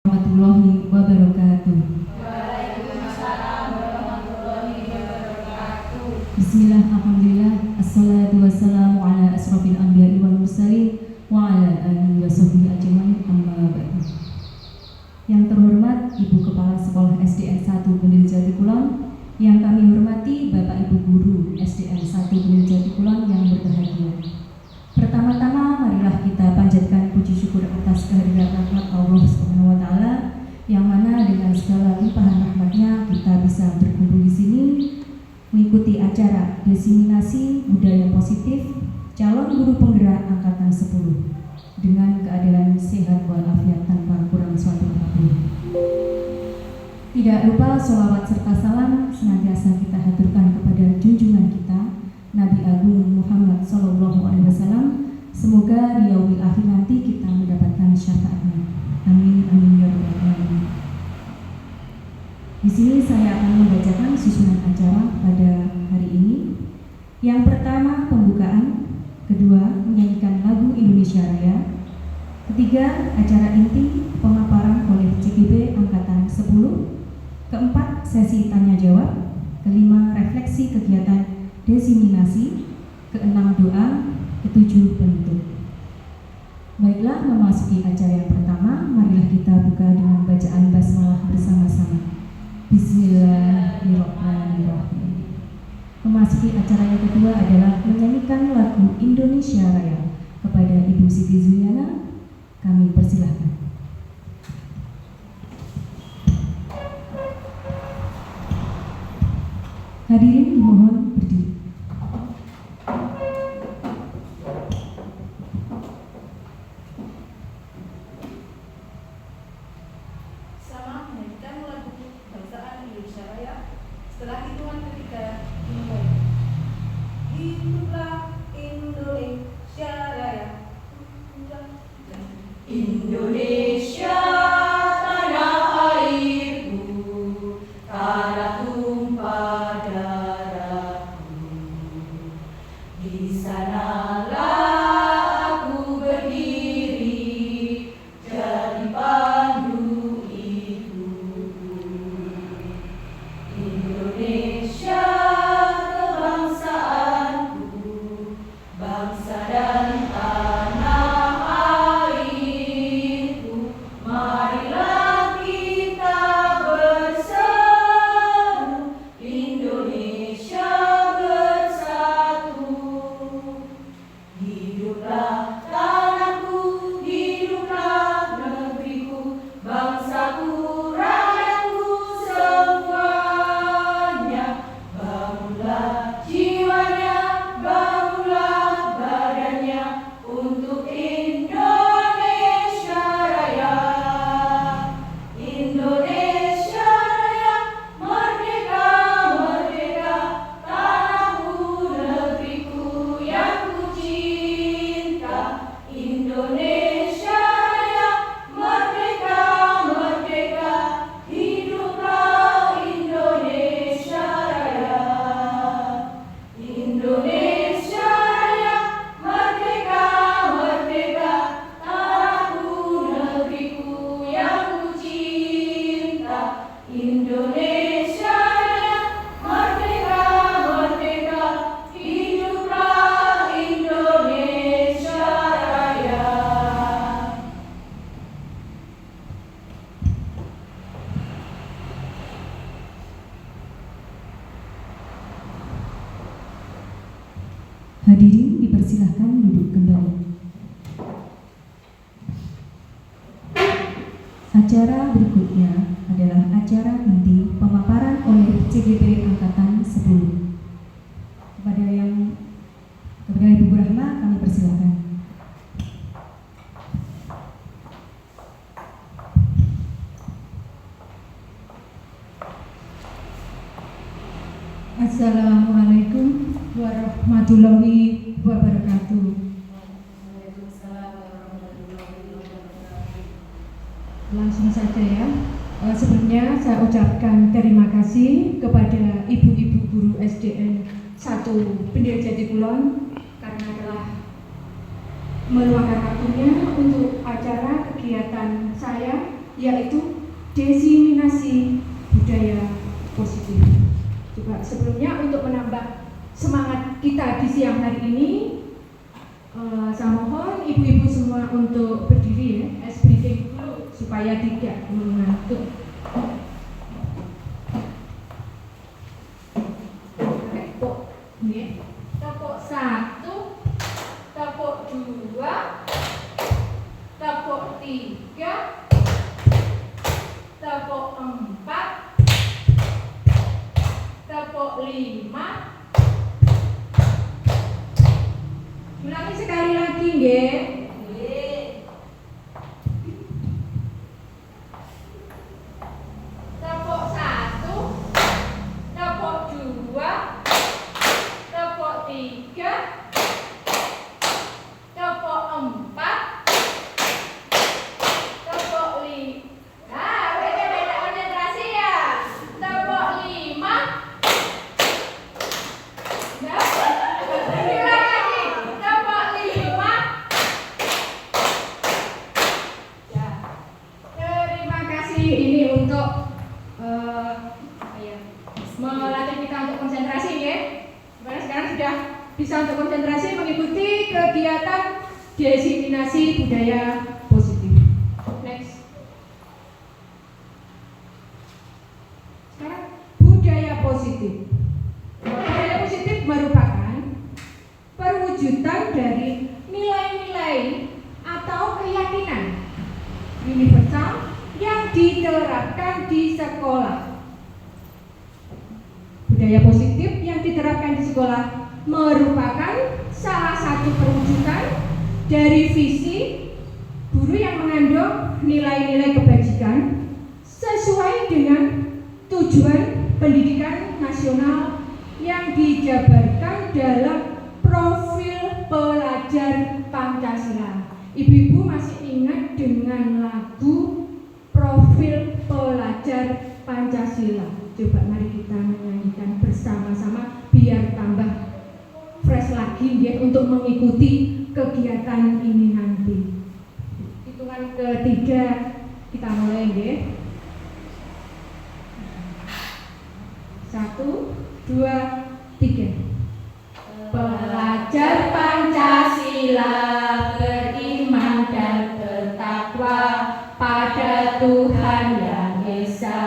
Warahmatullahi wabarakatuh. Waalaikumsalam warahmatullahi wabarakatuh. Bismillah, alhamdulillah, assalatu wassalamu ala asrafil anbiya'i wal mursalin wa ala alihi wa sahbihi ajmain, amma ba'du. Yang terhormat Ibu Kepala Sekolah SDN 1 Benil Jatikulon, yang kami hormati Bapak Ibu Guru SDN 1 Benil Jatikulon yang berbahagia. Pertama-tama marilah kita panjatkan puji syukur atas kehadiran rahmat Allah Subhanahu wa taala, yang mana dengan segala limpahan rahmatnya kita bisa berkumpul di sini mengikuti acara diseminasi budaya positif calon guru penggerak angkatan 10 dengan keadaan sehat walafiat tanpa kurang suatu apapun. Tidak lupa sholawat serta salam senantiasa kita haturkan kepada junjungan kita Nabi Agung Muhammad SAW. Semoga di yaumil akhir nanti kita mendapatkan syafaatnya. Amin amin ya rabbal alamin. Di sini saya akan membacakan susunan acara pada hari ini. Yang pertama pembukaan, kedua menyanyikan lagu Indonesia Raya, ketiga acara inti pemaparan oleh CGB angkatan 10, keempat sesi tanya jawab, kelima refleksi kegiatan diseminasi, keenam doa, ketujuh penutup. Baiklah, memasuki acara yang pertama, marilah kita buka dengan bacaan basmalah bersama-sama. Bismillahirrahmanirrahim. Memasuki acara yang kedua adalah menyanyikan lagu Indonesia Raya. Kepada Ibu Siti Zuliana, kami persilahkan. Hadirin dimohon berdiri. Sama menyanyikan lagu kebangsaan Indonesia Raya. Setelah hitungan ketiga dimulai. Hiduplah Indonesia Raya. Indonesia tanah airku, tanah tumpah darahku. Di sanalah aku berdiri, jadi pandu hidupku. Indonesia kebangsaanku, bangsa dan tanah airku. Marilah kita berseru, Indonesia bersatu. Hiduplah tanahku, hiduplah negeriku, bangsaku, rakyatku semuanya. Bangunlah jiwanya, bangunlah badannya untuk Indonesia Raya. Indonesia Raya, merdeka, merdeka, tanahku, negeriku yang ku cinta. Indonesia Raya, merdeka, merdeka, hiduplah Indonesia Raya. Indonesia Raya, merdeka, merdeka, tanahku, negeriku yang ku cinta. Indonesia Raya, merdeka, merdeka, hiduplah Indonesia Raya. Hadirin dipersilahkan duduk kembali. Acara berikutnya adalah acara inti pemaparan oleh CGB angkatan 10. Kepada Ibu Rahma kami persilahkan. Assalamualaikum warahmatullahi wabarakatuh. Waalaikumsalam warahmatullahi wabarakatuh. Langsung saja ya. Sebelumnya saya ucapkan terima kasih kepada ibu-ibu guru SDN 1 Benil Jatikulon karena telah meluangkan waktunya untuk acara kegiatan saya yaitu diseminasi budaya positif. Coba sebelumnya untuk menambah semangat kita di siang hari ini, saya mohon ibu-ibu semua untuk berdiri ya, ice breathing dulu supaya tidak mengantuk. Tepuk 1, tepuk 2, tepuk 3, tepuk 4, tepuk 5. Ulangi sekali lagi nggih. Tepuk 1, tepuk 2, tepuk 3, tepuk 4, tepuk 5. Nah, beda konsentrasi ya. Tepuk 5. Nah, ulang lagi. Tepuk 5. Ya. Terima kasih ini untuk melatih kita untuk konsentrasi ya. Sekarang sudah bisa untuk konsentrasi mengikuti kegiatan diseminasi budaya positif. Next. Sekarang budaya positif. Budaya positif merupakan perwujudan dari nilai-nilai atau keyakinan universal yang diterapkan di sekolah. Budaya positif yang diterapkan di sekolah merupakan salah satu perwujudan dari visi guru yang mengandung nilai-nilai kebajikan sesuai dengan tujuan pendidikan nasional yang dijabarkan dalam profil pelajar Pancasila. Ibu-ibu masih ingat dengan lagu Profil Pelajar Pancasila? Coba mari kita menyanyikan bersama-sama biar tambah fresh lagi ya, untuk mengikuti kegiatan ini nanti. Hitungan ketiga kita mulai ya. 1, 2, 3. Pelajar Pancasila beriman dan bertakwa pada Tuhan Yang Esa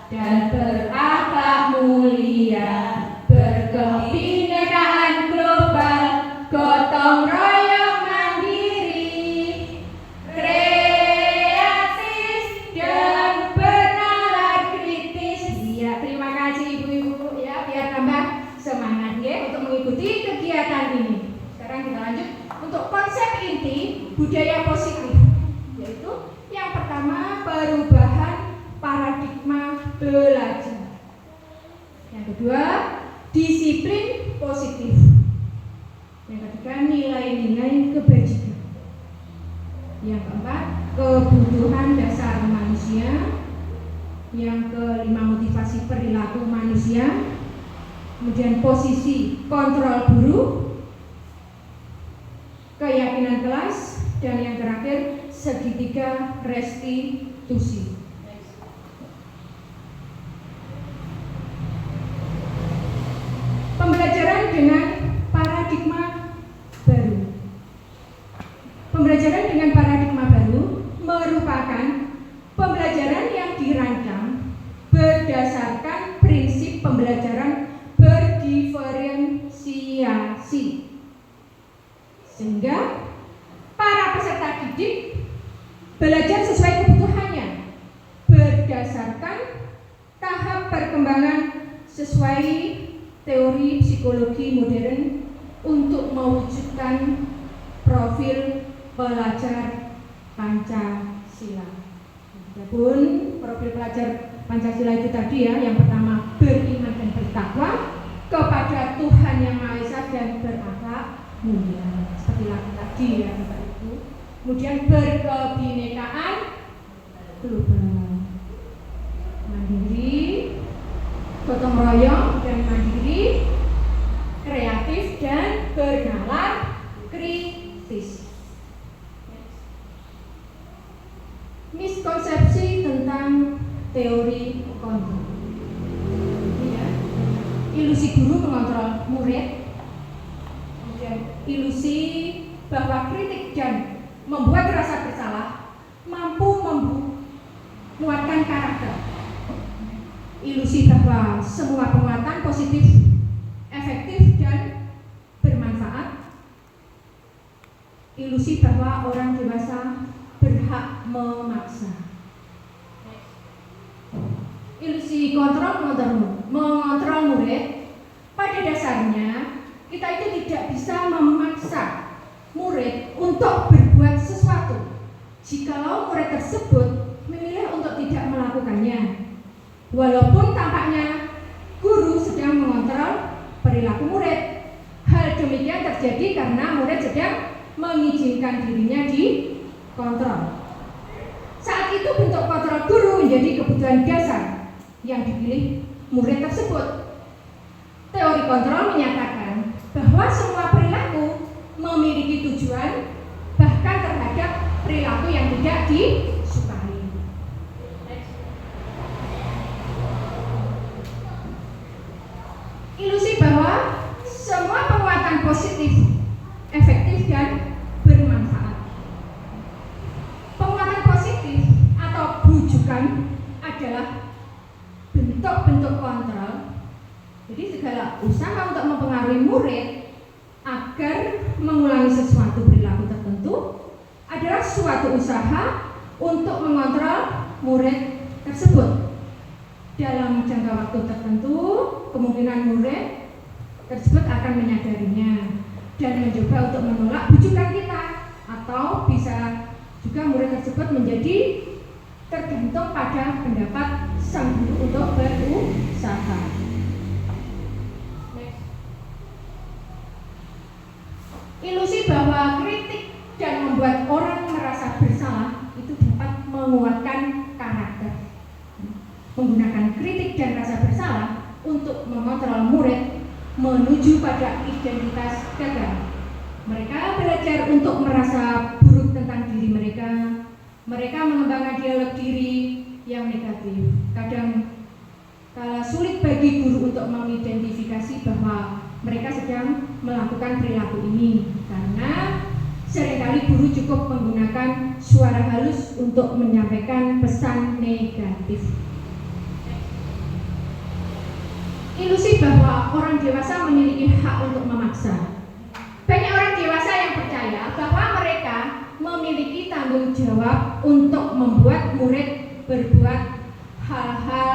dan berakhlak mulia, berkebinekaan global, gotong royong mandiri, kreatif dan bernalar kritis. Ya, terima kasih ibu-ibu ya, biar tambah semangat ya untuk mengikuti kegiatan ini. Sekarang kita lanjut untuk konsep inti budaya positif, yaitu yang pertama perubahan paradigma belajar. Yang kedua, disiplin positif. Yang ketiga, nilai-nilai kebajikan. Yang keempat, kebutuhan dasar manusia. Yang kelima, motivasi perilaku manusia. Kemudian posisi kontrol guru, keyakinan kelas, dan yang terakhir segitiga restitusi. Pembelajaran dengan paradigma baru. Pembelajaran dengan paradigma baru merupakan pembelajaran yang dirancang berdasarkan prinsip pembelajaran berdiferensiasi, sehingga para peserta didik belajar sesuai kebutuhannya berdasarkan tahap perkembangan sesuai teori psikologi modern untuk mewujudkan profil pelajar Pancasila. Adapun profil pelajar Pancasila itu tadi ya, yang pertama beriman dan bertakwa kepada Tuhan Yang Maha Esa dan berakhlak mulia, seperti lagu tadi ya Bapak Ibu. Kemudian berkebinekaan global, mandiri, gotong royong dan mandiri, kreatif dan bernalar kritis. Miskonsepsi teori kontrol. Ya. Ilusi guru mengontrol murid, kemudian ilusi bahwa kritik dan membuat rasa bersalah mampu menguatkan karakter. Ilusi bahwa semua penguatan positif, efektif dan bermanfaat. Ilusi bahwa orang dewasa berhak memaksa. Ilusi mengontrol murid. Pada dasarnya kita itu tidak bisa memaksa murid untuk berbuat sesuatu jikalau murid tersebut memilih untuk tidak melakukannya, walaupun tampaknya guru sedang mengontrol perilaku murid. Hal demikian terjadi karena murid sedang mengizinkan dirinya dikontrol. Saat itu bentuk kontrol guru menjadi kebutuhan dasar yang dipilih murid tersebut. Teori kontrol menyatakan bahwa semua perilaku memiliki tujuan, bahkan terhadap perilaku yang tidak disukai. Ilusi bahwa semua penguatan positif, efektif dan bermanfaat. Penguatan positif atau bujukan adalah bentuk-bentuk kontrol. Jadi segala usaha untuk mempengaruhi murid agar mengulangi sesuatu perilaku tertentu adalah suatu usaha untuk mengontrol murid tersebut. Dalam jangka waktu tertentu, kemungkinan murid tersebut akan menyadarinya dan mencoba untuk menolak bujukan kita, atau bisa juga murid tersebut menjadi tergantung pada pendapat sang guru untuk berusaha. Ilusi bahwa kritik dan membuat orang merasa bersalah itu dapat menguatkan karakter. Menggunakan kritik dan rasa bersalah untuk mengontrol murid menuju pada identitas gagal. Mereka belajar untuk merasa buruk tentang diri mereka. Mereka mengembangkan dialog diri yang negatif. Kadang kala sulit bagi guru untuk mengidentifikasi bahwa mereka sedang melakukan perilaku ini, karena seringkali guru cukup menggunakan suara halus untuk menyampaikan pesan negatif. Ilusi bahwa orang dewasa memiliki hak untuk memaksa. Banyak orang dewasa yang percaya bahwa mereka memiliki tanggung jawab untuk membuat murid berbuat hal-hal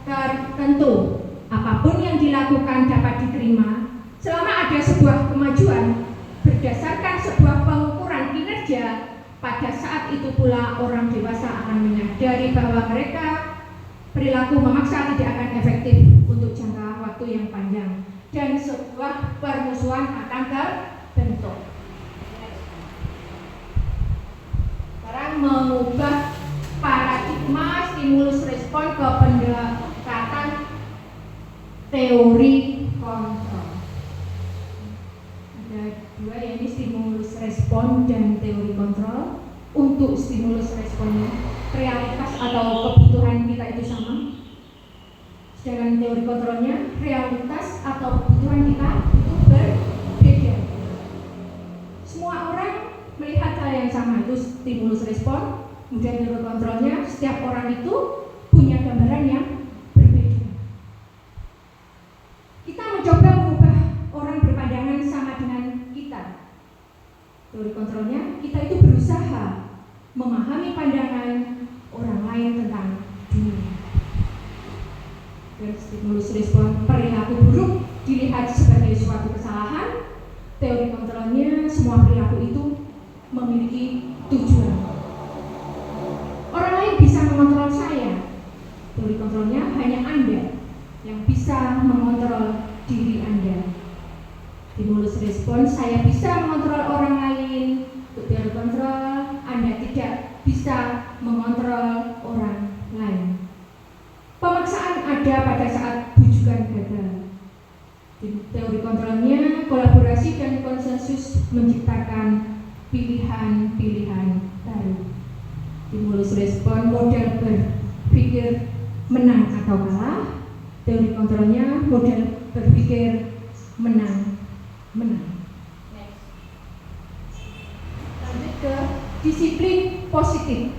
tertentu. Apapun yang dilakukan dapat diterima selama ada sebuah kemajuan berdasarkan sebuah pengukuran kinerja. Pada saat itu pula orang dewasa akan menyadari bahwa mereka perilaku memaksa tidak akan efektif untuk jangka waktu yang panjang dan sebuah permusuhan akan terbentuk. Sekarang mengubah paradigma stimulus respon ke pendekatan teori kontrol. Ada dua, yaitu stimulus respon dan teori kontrol. Untuk stimulus responnya, realitas atau kebutuhan kita itu sama. Sedangkan teori kontrolnya, realitas atau kebutuhan kita itu berbeda. Semua orang melihat hal yang sama, itu stimulus respon. Kemudian teori kontrolnya, setiap orang itu punya gambaran yang berbeda. Kita mencoba mengubah orang berpandangan sama dengan kita. Teori kontrolnya, kita itu berusaha memahami pandangan orang lain tentang dunia. Dan stimulus respon, perilaku buruk dilihat sebagai suatu kesalahan. Teori kontrolnya, semua perilaku itu memiliki tujuan. Orang lain bisa mengontrol saya. Teori kontrolnya, hanya Anda yang bisa mengontrol diri Anda. Stimulus respon, saya bisa mengontrol orang lain. Untuk teori kontrol, Anda tidak bisa mengontrol orang lain. Pemaksaan ada pada saat bujukan gagal. Di teori kontrolnya, kolaborasi dan konsensus menciptakan pilihan-pilihan baru. Stimulus respon, model berpikir menang atau kalah. Teori kontrolnya model berpikir menang. Next. Lanjut ke disiplin positif.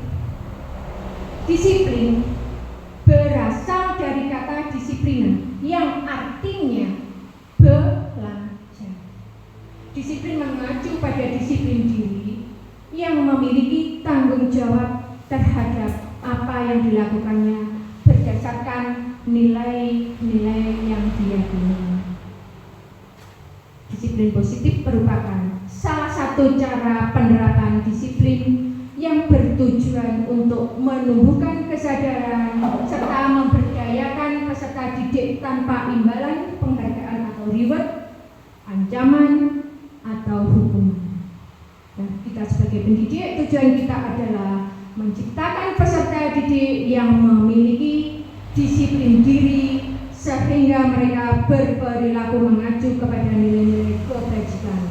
Disiplin berasal dari kata disiplina yang artinya belajar. Disiplin mengacu pada disiplin diri yang memiliki tanggung jawab terhadap apa yang dilakukannya berdasarkan nilai-nilai yang diyakini. Disiplin positif merupakan salah satu cara penerapan disiplin yang bertujuan untuk menumbuhkan kesadaran serta memberdayakan peserta didik tanpa imbalan penghargaan atau reward, ancaman, atau hukuman. Nah, kita sebagai pendidik, tujuan kita adalah menciptakan peserta didik yang memiliki disiplin diri sehingga mereka berperilaku mengacu kepada nilai-nilai kebajikan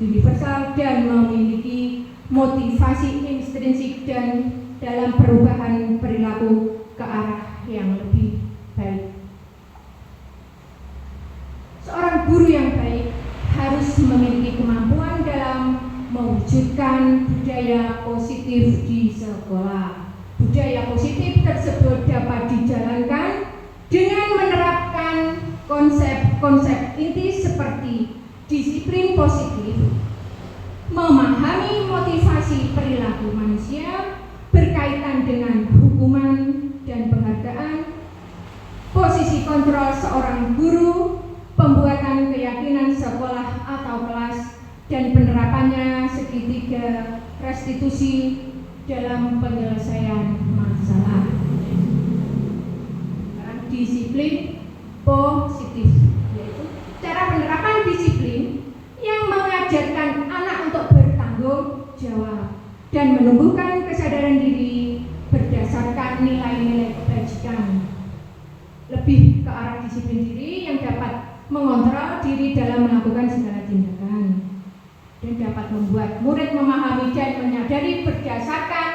universal dan memiliki motivasi intrinsik dan dalam perubahan perilaku ke arah yang lebih baik. Seorang guru yang baik harus memiliki kemampuan dalam mewujudkan budaya positif di sekolah. Budaya positif tersebut dapat dijalankan dengan menerapkan konsep-konsep inti seperti disiplin positif, memahami motivasi perilaku manusia berkaitan dengan hukuman dan penghargaan, posisi kontrol seorang guru, pembuatan keyakinan sekolah atau kelas, dan penerapannya segitiga restitusi dalam penyelesaian masalah. Disiplin positif, yaitu cara penerapan disiplin yang mengajarkan anak untuk bertanggung jawab dan menumbuhkan kesadaran diri berdasarkan nilai-nilai kebajikan. Lebih ke arah disiplin diri yang dapat mengontrol diri dalam melakukan segala tindakan dan dapat membuat murid memahami dan menyadari berdasarkan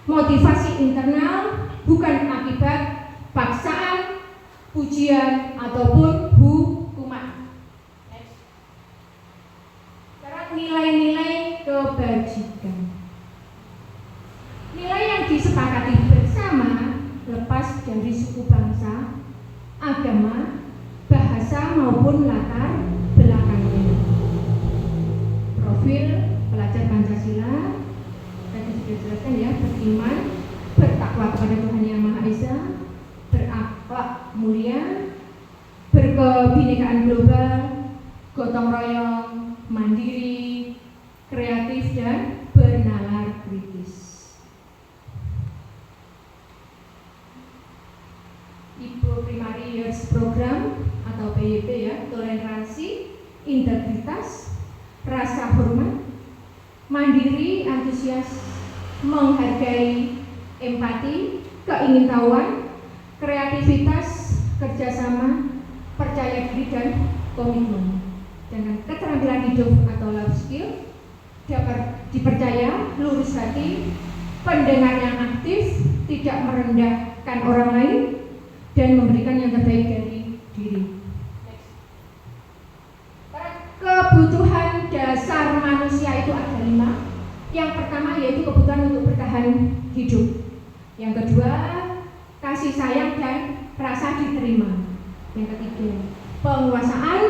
motivasi internal, bukan akibat paksaan, pujian, ataupun hukuman. Sekarang nilai-nilai kebajikan. Nilai yang disepakati bersama lepas dari suku bangsa, agama, bahasa maupun latar belakangnya. Profil pelajar Pancasila tadi sudah dijelaskan ya, beriman, bertakwa kepada Tuhan Yang Maha Esa, berakhlak mulia, berkebinekaan global, gotong royong, mandiri, kreatif, dan bernalar kritis. Ibu Primary Years Program atau PYP ya, toleransi, integritas, rasa hormat, mandiri, antusias, menghargai, empati, keingintahuan, kreativitas, kerjasama, percaya diri, dan komitmen. Dengan keterampilan hidup atau life skill, dapat dipercaya, lurus hati, pendengar yang aktif, tidak merendahkan orang lain, dan memberikan yang terbaik dari diri. Kebutuhan dasar manusia itu ada 5. Yang pertama yaitu kebutuhan untuk bertahan hidup. Yang kedua, kasih sayang dan rasa diterima. Yang ketiga, penguasaan.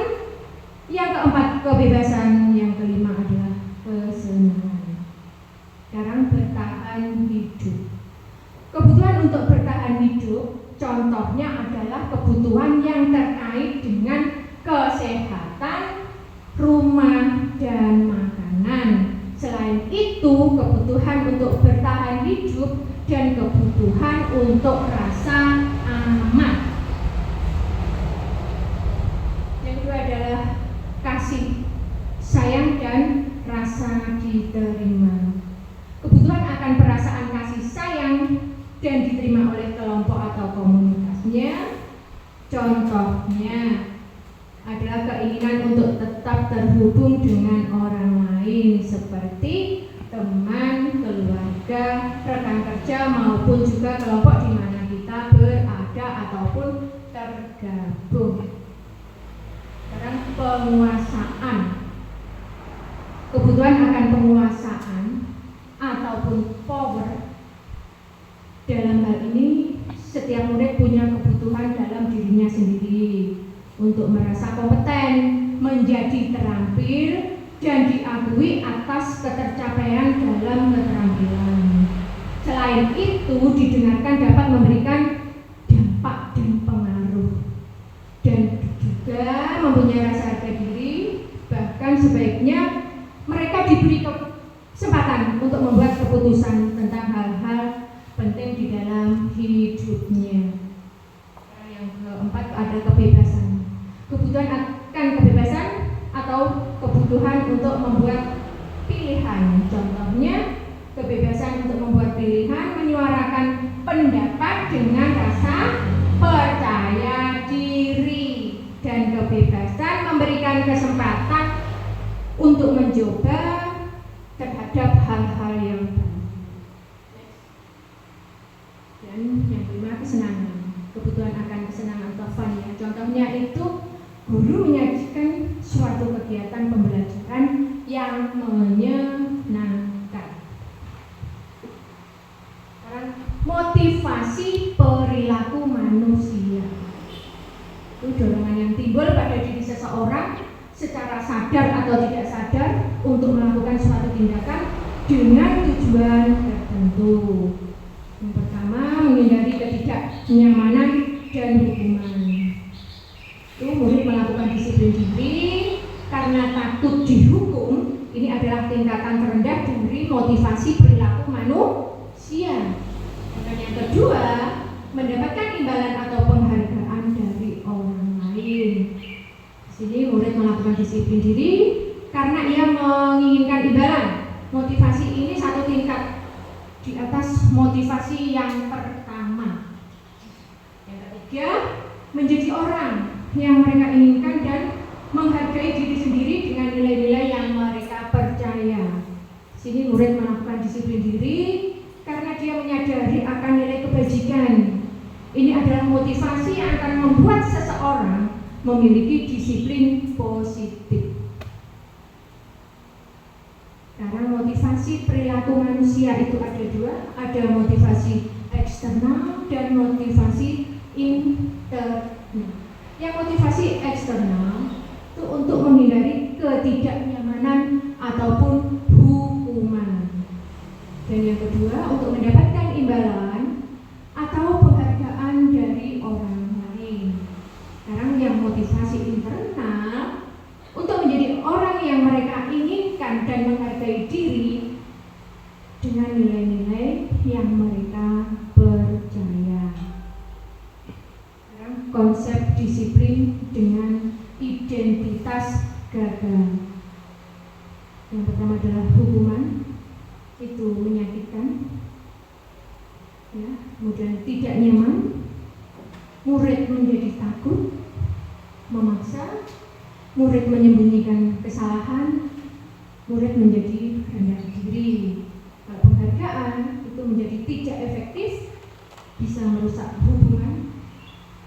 Yang keempat, kebebasan. Yang kelima adalah kesenangan. Sekarang bertahan hidup. Kebutuhan untuk bertahan hidup contohnya adalah kebutuhan yang terkait dengan kesehatan, rumah, dan makanan. Selain itu, kebutuhan untuk bertahan hidup dan kebutuhan untuk rasa aman. Yang kedua adalah kasih sayang dan rasa diterima. Kebutuhan akan perasaan kasih sayang dan diterima oleh kelompok atau komunitasnya. Contohnya adalah keinginan untuk tetap terhubung dengan orang lain seperti teman, keluarga, rekan kerja maupun juga kelompok di mana kita berada penguasaan. Kebutuhan akan penguasaan ataupun power. Dalam hal ini, setiap murid punya kebutuhan dalam dirinya sendiri untuk merasa kompeten, menjadi terampil, dan diakui atas ketercapaian dalam keterampilan. Selain itu, didengarkan dapat memberikan dampak dan pengaruh, dan juga mempunyai rasa harga diri. Bahkan sebaiknya mereka diberi kesempatan untuk membuat keputusan tentang hal-hal penting di dalam hidupnya. Yang keempat ada kebebasan. Kebutuhan akan kebebasan atau kebutuhan untuk membuat pilihan. Contohnya, kebebasan untuk membuat pilihan, menyuarakan pendapat dengan rasa percaya diri, dan kebebasan memberikan kesempatan untuk mencoba terhadap hal-hal yang baru. Dan yang kelima, kesenangan. Kebutuhan akan kesenangan atau fun ya. Contohnya itu guru menyajikan suatu kegiatan pembelajaran yang menyenangkan. Motivasi perilaku manusia. Itu dorongan yang timbul pada diri seseorang secara sadar atau tidak sadar untuk melakukan suatu tindakan dengan tujuan tertentu. Yang pertama, menghindari ketidaknyamanan dan hukuman. Itu murid melakukan disiplin diri karena takut dihukum. Ini adalah tingkatan terendah dari motivasi perilaku manusia. Dan yang kedua, mendapatkan imbalan atau penghargaan dari orang lain. Di sini murid melakukan disiplin diri karena ia menginginkan imbalan. Motivasi ini satu tingkat di atas motivasi yang pertama. Yang ketiga, menjadi orang yang mereka inginkan dan menghargai diri sendiri dengan nilai-nilai yang mereka percaya. Di sini murid melakukan disiplin diri karena dia menyadari akan nilai kebajikan. Ini adalah motivasi yang akan membuat seseorang memiliki disiplin positif. Karena motivasi perilaku manusia itu ada dua, ada motivasi eksternal dan motivasi internal. Yang motivasi eksternal itu untuk menghindari ketidaknyamanan ataupun hukuman. Dan yang kedua, untuk mendapatkan imbalan atau penghargaan dari orang lain. Sekarang yang motivasi internal untuk menjadi orang yang mereka inginkan dan menghargai diri dengan nilai-nilai yang mereka percaya. Sekarang konsep disiplin dengan identitas gagal. Yang pertama adalah hukuman, itu menyakitkan, ya, kemudian tidak nyaman, murid menjadi takut, memaksa, murid menyembunyikan kesalahan, murid menjadi rendah diri. Penghargaan itu menjadi tidak efektif, bisa merusak hubungan,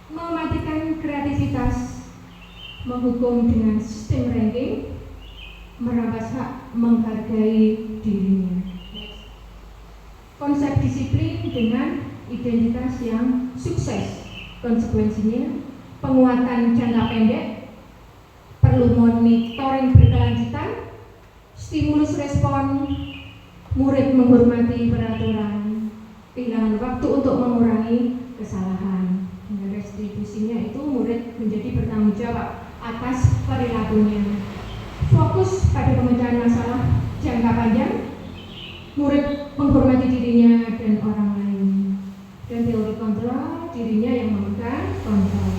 mematikan kreativitas, menghukum dengan sistem ranking, merampas hak menghargai dirinya. Konsep disiplin dengan identitas yang sukses. Konsekuensinya, penguatan jangka pendek, perlu monitoring berkelanjutan, stimulus respon, murid menghormati peraturan, kehilangan waktu untuk mengurangi kesalahan. Dengan restribusinya itu murid menjadi bertanggung jawab atas perilakunya. Fokus pada pemecahan masalah jangka panjang, murid menghormati dirinya dan orang lain. Dan teori kontrol, dirinya yang memegang kontrol.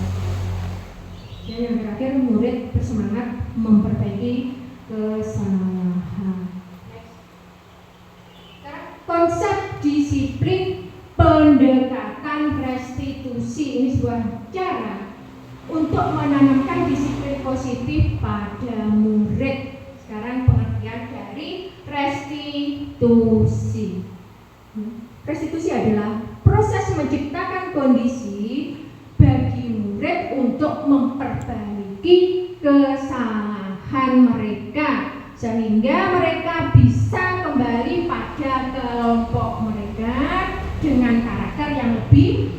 Dan yang terakhir, murid bersemangat memperbaiki kesalahan. Konsep disiplin pendekatan restitusi ini sebuah cara untuk menanamkan disiplin positif pada murid. Sekarang pengertian dari restitusi. Restitusi adalah proses menciptakan kondisi bagi murid untuk memperbaiki kesalahan sehingga mereka bisa kembali pada kelompok mereka dengan karakter yang lebih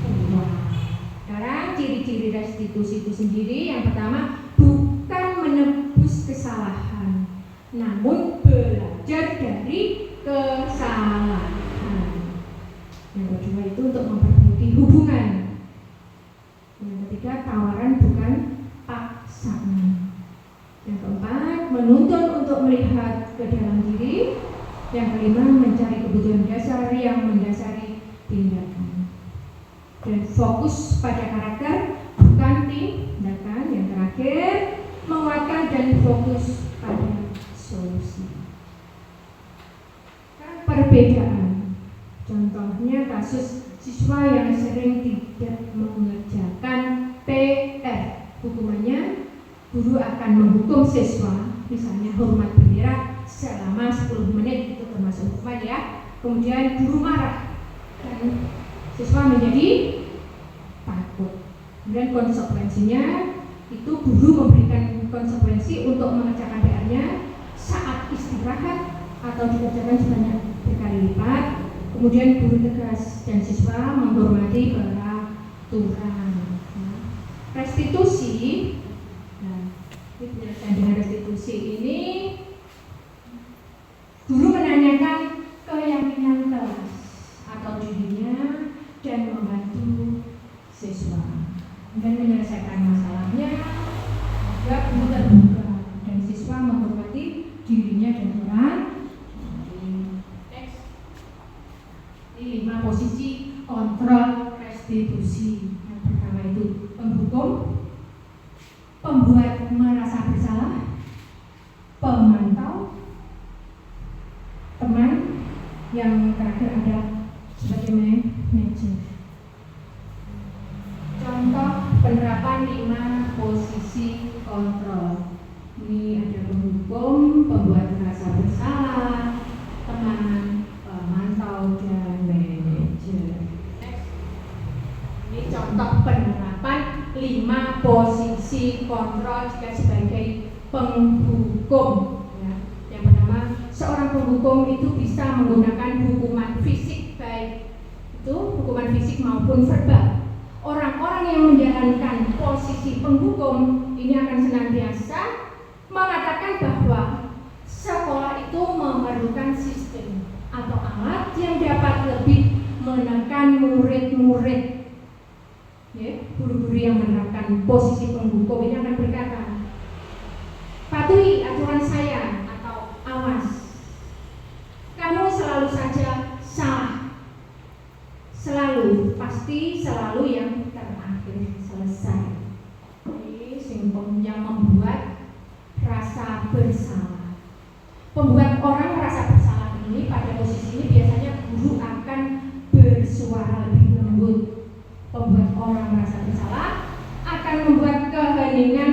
kuat. Sekarang ciri-ciri restitusi itu sendiri, yang pertama, bukan menebus kesalahan, namun belajar dari kesalahan. Yang kedua itu untuk memperbaiki hubungan. Yang ketiga, tawaran bukan paksaan. Yang keempat, menuntun untuk melihat ke dalam diri. Yang kelima, mencari kebutuhan dasar yang mendasari tindakan. Dan fokus pada karakter, bukan tindakan. Yang terakhir, menguatkan dan fokus pada solusi. Perbedaan, contohnya kasus siswa yang sering tidak mengerjakan PR. Hukumannya, guru akan menghukum siswa, misalnya hormat bendera selama 10 menit, itu termasuk hukuman ya. Kemudian guru marah dan siswa menjadi takut. Kemudian konsekuensinya itu guru memberikan konsekuensi untuk mengerjakan PR-nya saat istirahat atau dikerjakan sebanyak berkali lipat. Kemudian guru tegas dan siswa menghormati peraturan. Restitusi, nah, ini penjelasan dengan restitusi ini, guru menanyakan keyakinan kelas atau dirinya dan membantu siswa dan menyelesaikan masalahnya. Juga guru terbuka dan siswa menghormati dirinya dan orang. Ini 5 posisi kontrol restitusi. Yang pertama itu penghukum, pembuat merasa bersalah, pemantau, teman, yang terakhir ada sebagai manajer. Contoh penerapan 5 posisi kontrol. Ini ada penghukum, pembuat merasa bersalah, teman, pemantau, dan manajer. Ini contoh penerapan 5 posisi kontrol jika sebagai penghukum. Ya. Yang pertama, seorang penghukum itu bisa menggunakan hukuman fisik, baik itu hukuman fisik maupun verbal. Orang-orang yang menjalankan posisi penghukum ini akan senantiasa mengatakan bahwa sekolah itu memerlukan sistem atau alat yang dapat lebih menekan murid-murid. Ya, guru-guru yang menerapkan posisi penghukum ini akan berkata, patuhi aturan saya, atau awas, kamu selalu saja salah, selalu, pasti selalu yang terakhir selesai. Ini yang membuat rasa bersalah. Pembuat orang merasa bersalah ini, pada posisi ini biasanya guru akan bersuara lebih lembut. Pembuat orang merasa bersalah akan membuat keheningan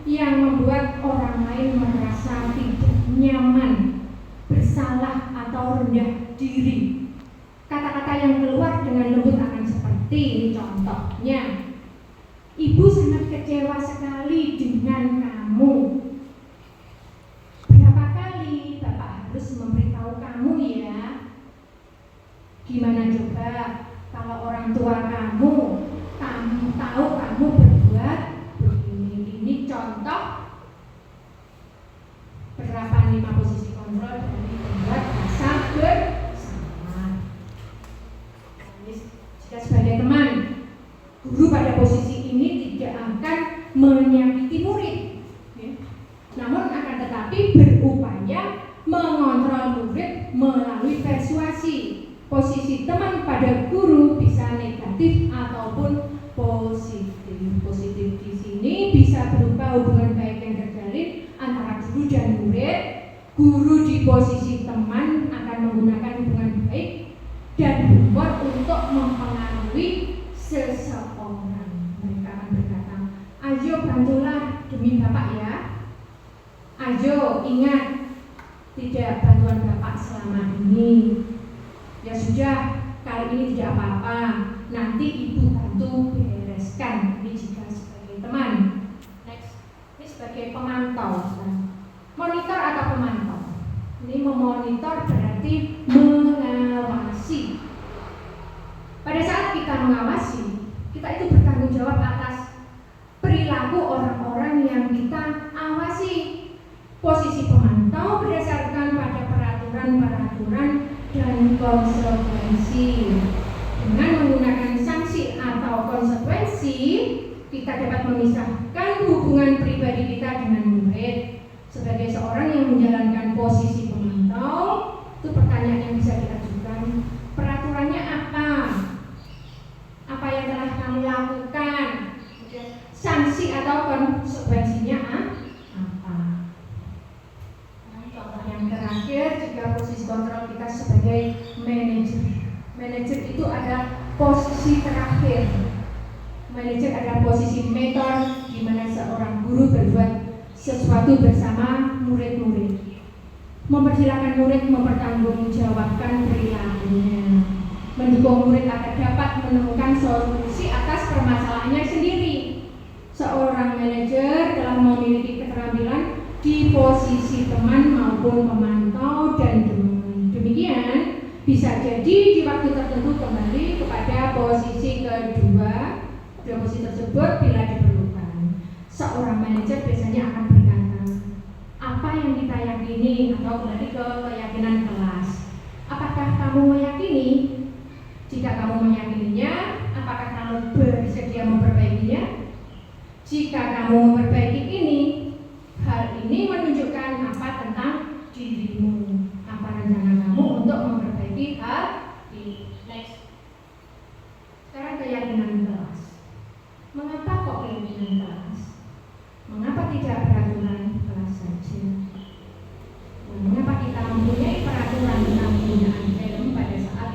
yang membuat orang lain merasa tidak nyaman, bersalah atau rendah diri. Kata-kata yang keluar dengan lembut akan seperti ini contohnya. Ibu sangat kecewa sekali dengan kamu. Berapa kali Bapak harus memberitahu kamu ya? Gimana coba kalau orang tua kamu tahu kamu berbuat begini? Ini contoh penerapan 5 posisi kontrol dari pembuat rasa bersalah. Jika sebagai teman, guru pada posisi ini tidak akan menyakiti murid, ya. Namun akan tetapi berupaya mengontrol murid melalui persuasi. Posisi teman pada guru bisa negatif ataupun positif. Positif di sini bisa berupa hubungan baik yang terjalin antara guru dan murid. Guru di posisi teman akan menggunakan hubungan baik dan humor untuk mempengaruhi seseorang. Mereka akan berkata, ayo bantulah demi Bapak ya. Ayo ingat, tidak bantuan Bapak selama ini. Ya sudah, kali ini tidak apa-apa, nanti Ibu bantu bereskan. Ini jika sebagai teman. Next, ini sebagai pemantau. Monitor atau pemantau. Ini memonitor berarti mengawasi. Pada saat kita mengawasi, kita itu bertanggung jawab atas perilaku orang-orang yang kita awasi. Posisi pemantau berdasarkan pada peraturan-peraturan dan konsekuensi. Dengan menggunakan sanksi atau konsekuensi, kita dapat memisahkan hubungan pribadi kita dengan murid. Sebagai seorang yang menjalankan posisi pemantau, itu pertanyaan yang bisa diajukan. Peraturannya apa? Apa yang telah kamu lakukan? Sanksi atau konsekuensinya apa? Contoh yang terakhir, jika posisi kontrol kita sebagai manajer. Manajer itu ada posisi terakhir. Manajer adalah posisi mentor, di mana seorang guru berbuat sesuatu bersama murid-murid, mempersilahkan murid mempertanggungjawabkan perilakunya, mendukung murid agar dapat menemukan solusi atas permasalahannya sendiri. Seorang manajer telah memiliki keterampilan di posisi teman maupun pemantau, dan demikian bisa jadi di waktu tertentu kembali kepada posisi kedua posisi tersebut bila diperlukan. Seorang manajer biasanya akan berkata, apa yang kita yakini, atau kembali ke keyakinan kelas. Apakah kamu meyakini? Jika kamu meyakininya, apakah kamu bersedia memperbaikinya? Jika kamu memperbaiki ini, hal ini menunjukkan apa tentang dirimu, apa rencana kamu untuk memperbaiki hal ini. Next. Sekarang keyakinan kelas. Mengapa kok keyakinan kelas? Mengapa tidak peraturan kelas saja? Mengapa kita mempunyai peraturan tentang penggunaan helm pada saat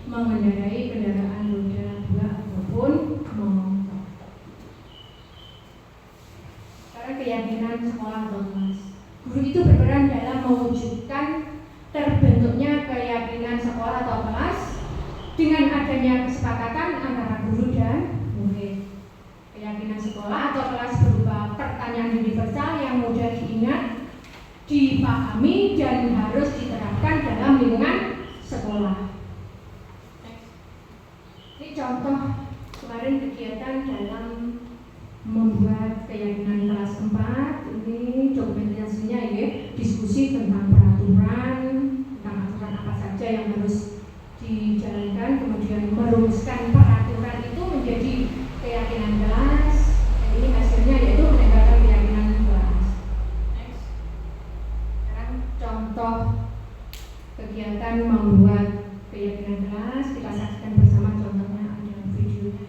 mengendarai kendaraan roda 2 ataupun motor? Sekarang keyakinan sekolah atau kelas. Guru itu berperan dalam mewujudkan terbentuknya keyakinan sekolah atau kelas dengan adanya kesepakatan antara guru dan murid. Keyakinan sekolah atau kelas berupa pertanyaan universal yang mudah diingat, dipahami, dan harus diterapkan dalam lingkungan sekolah. Ini contoh kemarin kegiatan dalam membuat keyakinan kelas 4. Ini dokumentasinya ya, diskusi tentang peraturan, tentang aturan apa saja yang harus dijalankan, kemudian merumuskan peraturan itu menjadi keyakinan kelas. Dan ini hasilnya yaitu menegakkan keyakinan kelas. Next. Sekarang contoh kegiatan membuat keyakinan kelas, kita saksikan bersama contohnya, ada videonya.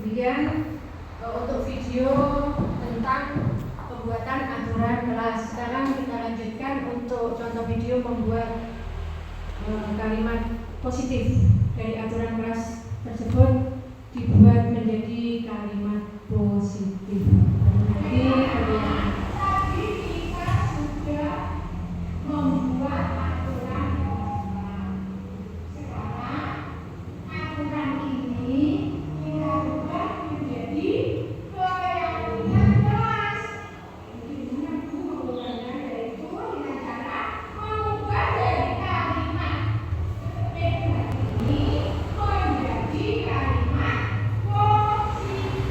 Demikian untuk video tentang pembuatan aturan kelas. Sekarang kita lanjutkan untuk contoh video membuat kalimat positif dari aturan kelas tersebut dibuat menjadi kalimat positif. Jadi tadi kita sudah membuat aturan kelas. Sekarang aturan ini kita buat menjadi kalimat kelas. Bagaimana mengubahnya, yaitu dengan cara mengubah dari kalimat ini menjadi kalimat positif.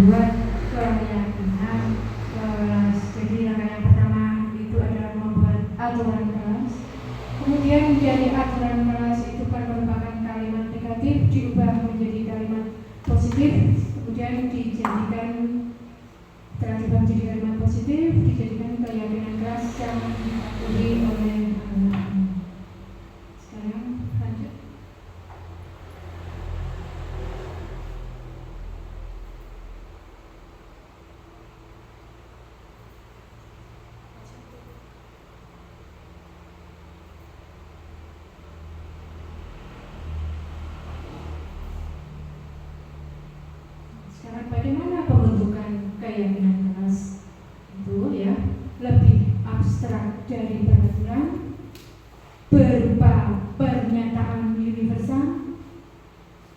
membuat keyakinan kelas. Jadi langkah yang pertama itu adalah membuat aturan kelas. Kemudian dari aturan kelas itu kan merupakan kalimat negatif diubah menjadi kalimat positif, kemudian dijadikan setelah diubah menjadi kalimat positif dijadikan keyakinan kelas yang dipatuhi oleh anak. Sekarang lanjut. Sekarang bagaimana pembentukan keyakinan kelas? Itu ya lebih abstrak dari peraturan berupa pernyataan universal,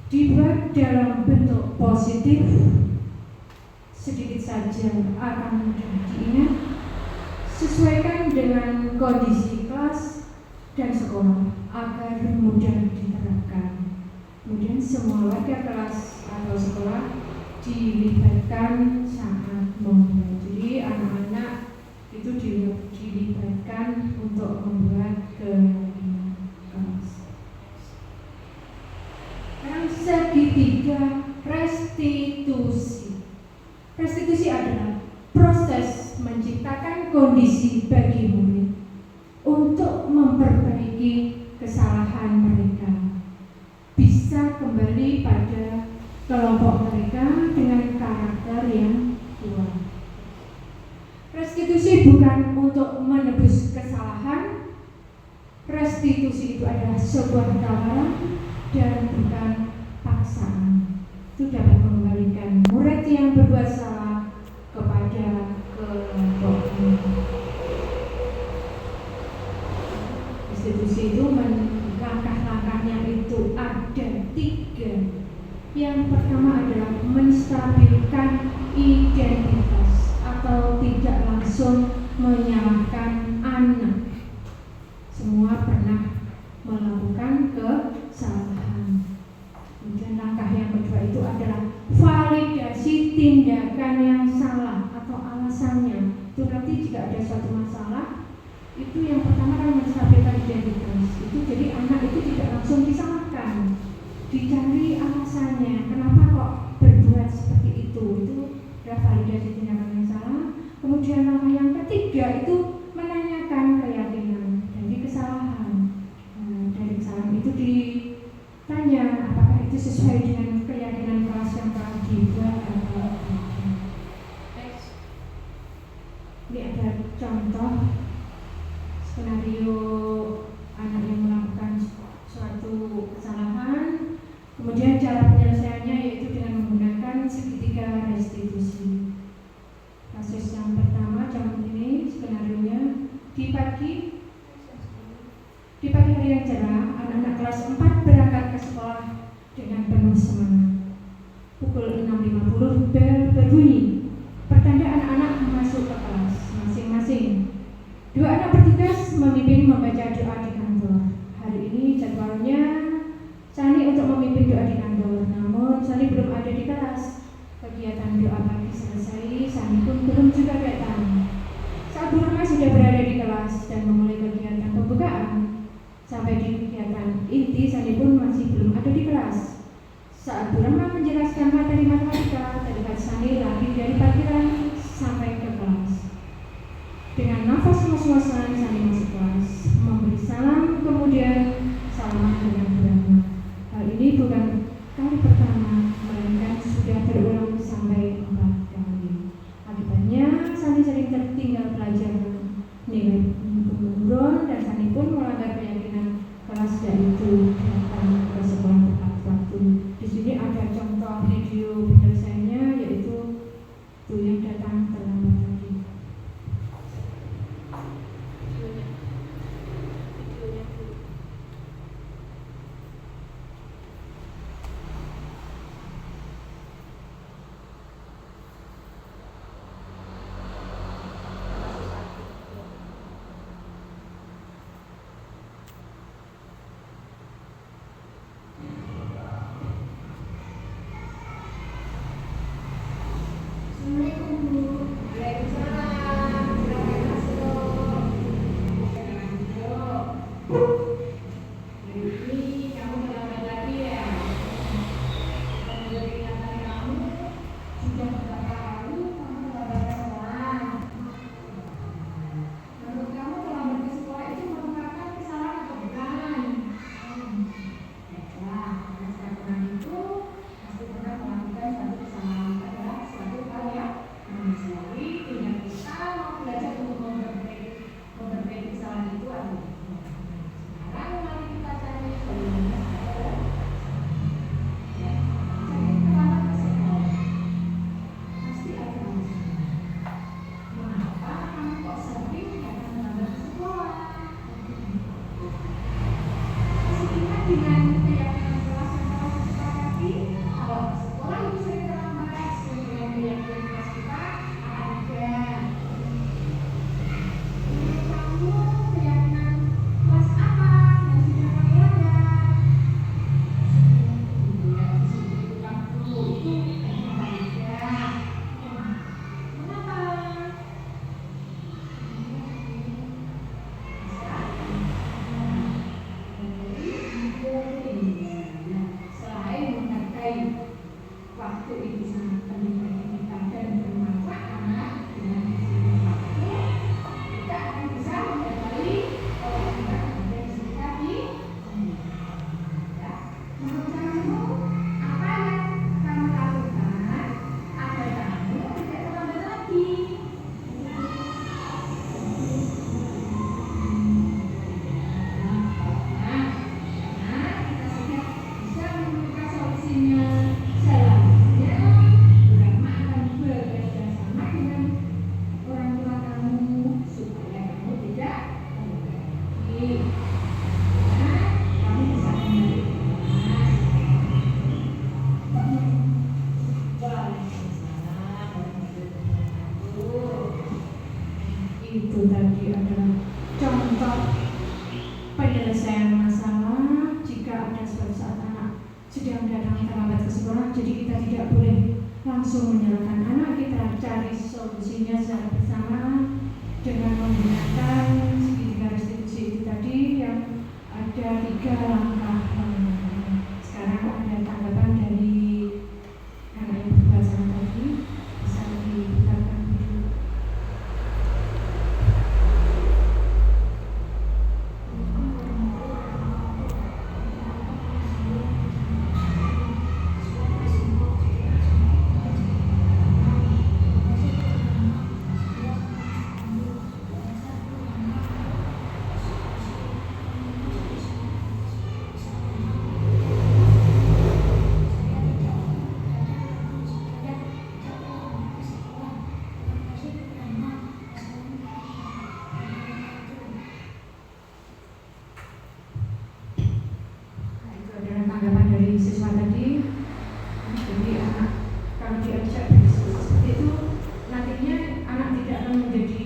dibuat dalam bentuk positif, sedikit saja akan mudah diingat, sesuaikan dengan kondisi kelas dan sekolah agar mudah diterapkan. Kemudian semua warga kelas atau sekolah dilibatkan saat membuat. Jadi anak-anak itu dilibatkan untuk membuat keyakinan kelas. Sekarang segitiga restitusi. Restitusi adalah proses menciptakan kondisi bagi murid untuk memperbaiki kesalahan mereka, bisa kembali pada kelompok mereka dengan karakter yang kuat. Restitusi bukan untuk menebus kesalahan. Restitusi itu adalah sebuah tawaran dan bukan paksaan. Itu dapat mengembalikan murid yang berbuat salah kepada kelompoknya. Restitusi itu langkah-langkahnya itu ada 3. Yang pertama adalah menstabilkan identitas atau tidak langsung menyalahkan anak. Semua pernah melakukan kesalahan. Kemudian langkah yang kedua itu adalah validasi tindakan yang salah atau alasannya. Itu nanti jika ada suatu masalah, itu yang pertama kan menstabilkan identitas. Itu jadi anak itu tidak langsung disalahkan, dicari alasannya kenapa kok berbuat seperti itu adalah validasi tindakan yang salah. Kemudian langkah yang ketiga itu menanyakan keyakinan dari kesalahan. Dari kesalahan itu ditanya apakah itu sesuai dengan keyakinan kelas yang telah dibuat atau tidak. Ini ada contoh skenario anak yang melakukan suatu kesalahan. Kemudian cara penyelesaiannya yaitu dengan menggunakan segitiga restitusi. Kasus yang pertama contoh ini skenarionya di pagi hari yang cerah, anak-anak kelas 4 berangkat ke sekolah dengan penuh semangat. Pukul 6.50 bel berbunyi, pertanda anak-anak masuk ke kelas masing-masing. 2 anak bertugas memimpin membaca doa di kantor. Hari ini jadwalnya Sani untuk memimpin doa di kantor, namun Sani belum ada di kelas. Kegiatan doa pagi selesai, Sani pun belum juga datang. Saat Bu Rama sudah berada di kelas dan memulai kegiatan pembukaan, sampai di kegiatan inti Sani pun masih belum ada di kelas. Saat Bu Rama menjelaskan materi matematika, terlihat Sani lari dari parkiran sampai ke kelas. Dengan nafas ngos-ngosan, Sani masuk kelas, memberi salam, kemudian salaman dengan Bu Rama. Hal ini bukan kali pertama, melainkan sudah berulang sampai 4 kali. Akibatnya, Sani sering tertinggal pelajaran, nilai menurun, dan Sani pun melanggar keyakinan kelas dan itu datang ke sekolah tepat waktu. Di sini ada contoh video penyelesaiannya, yaitu itu yang datang terlambat tadi. itu tadi adalah contoh penyelesaian masalah jika ada suatu saat anak sedang datang terlambat ke sekolah. Jadi kita tidak boleh langsung menyalahkan anak, kita cari solusinya secara bersama dengan menggunakan segitiga restitusi itu tadi yang ada 3 langkah. Sekarang ada tanggapan dari anak yang berbahasa tadi, bisa diputarkan dulu. Tanggapan dari siswa tadi. Jadi anak kalau diajak berdiskusi seperti itu, nantinya anak tidak akan menjadi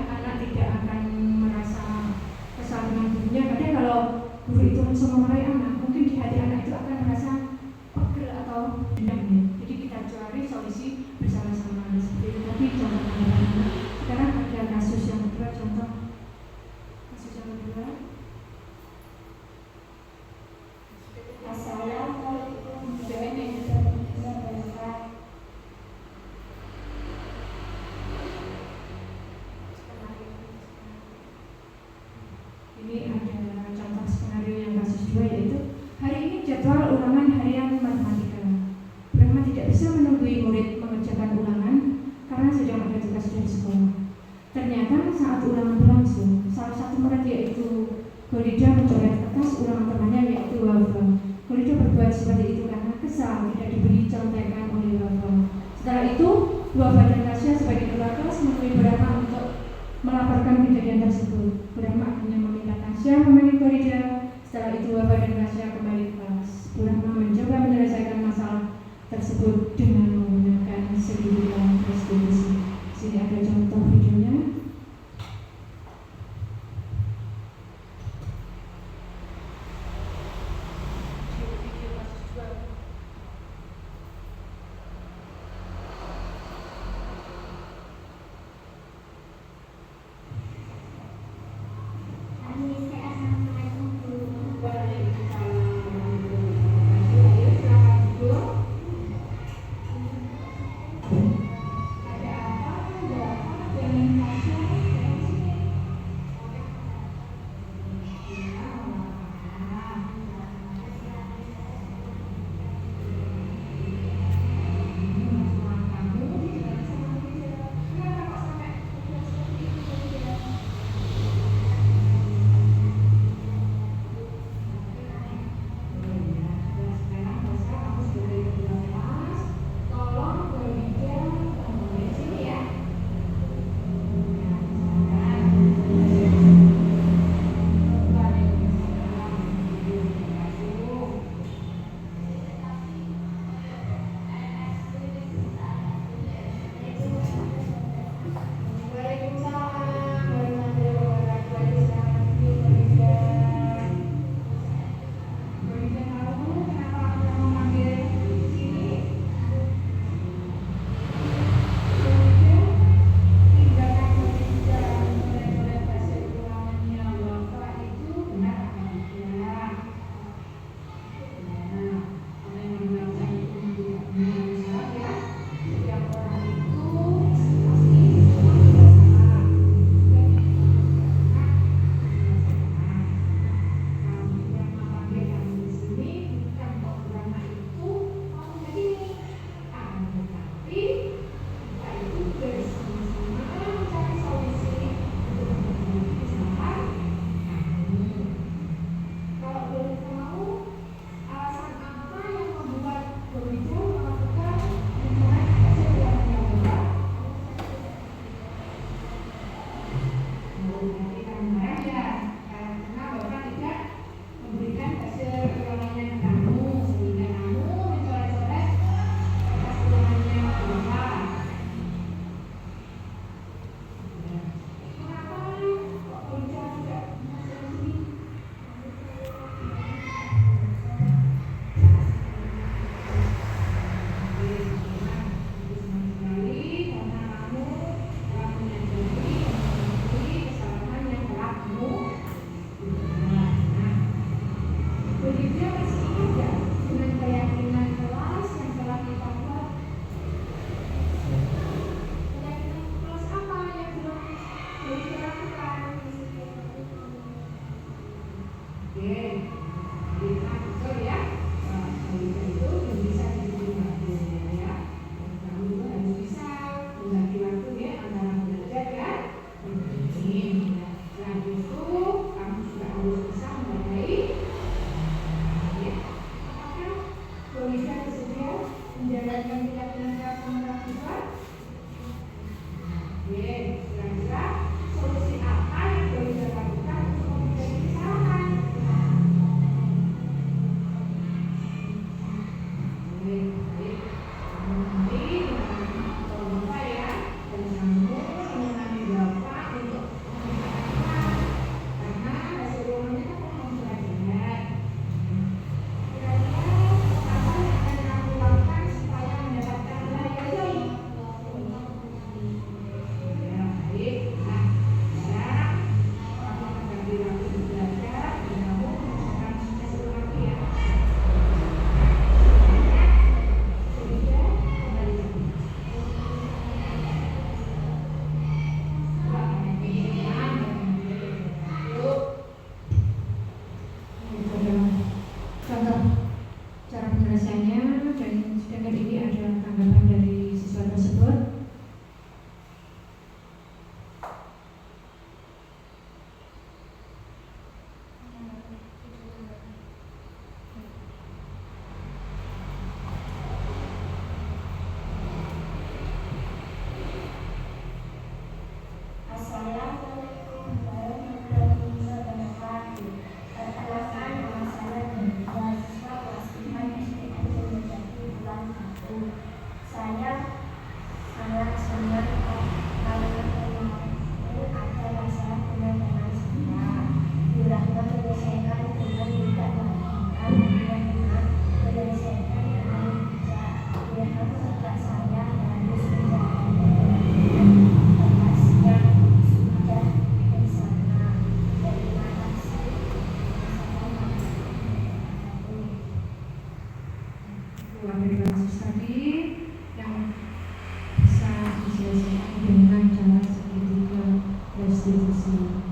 anak tidak akan merasa kesal dengan gurunya. Kadang kalau guru itu langsung memarahi anak, mungkin di hati anak itu akan merasa pegel atau dendamnya. Jadi kita cari solusi bersama-sama seperti itu tadi contoh tanggapan anak. Sekarang ada kasus yang kedua, contoh ini ada contoh skenario yang kasus 2, yaitu hari ini jadwal ulangan harian matematika. Brahma tidak bisa menunggui murid mengerjakan ulangan karena sedang ada tugas dari sekolah. Ternyata saat ulangan berlangsung, salah satu murid yaitu Golida mencoret kertas ulangan temannya yaitu Wafa. Golida berbuat seperti itu karena kesal tidak diberi contekan oleh Wafa. Setelah itu, Wafa dan Tasya sebagai ketua kelas menemui Brahma untuk melaporkan kejadian tersebut. Brahma hanya meminta Tasya memanggil Golida. Setelah itu Wafa dan Tasya kembali ke kelas. Brahma mencoba menyelesaikan masalah tersebut dengan menggunakan segitiga restitusi. Sini ada contoh videonya. penjelasannya, dan sedangkan ini ada tanggapan dari siswa tersebut. Assalamualaikum warahmatullahi wabarakatuh. Perkenalkan, nama saya Delia, siswa kelas 5 SD Negeri Jati Bulan 1. Saya sangat senang karena ada masalah dengan saya. Dirahmat menyelesaikan dengan tidak melakukan dengan menyelesaikan dengan bijak. Dirahmat sejak saya harus menjalani tugas yang sudah bersama. Terima kasih. Wabil kasus tadi yang bisa diselesaikan dengan cara segitiga restitusi.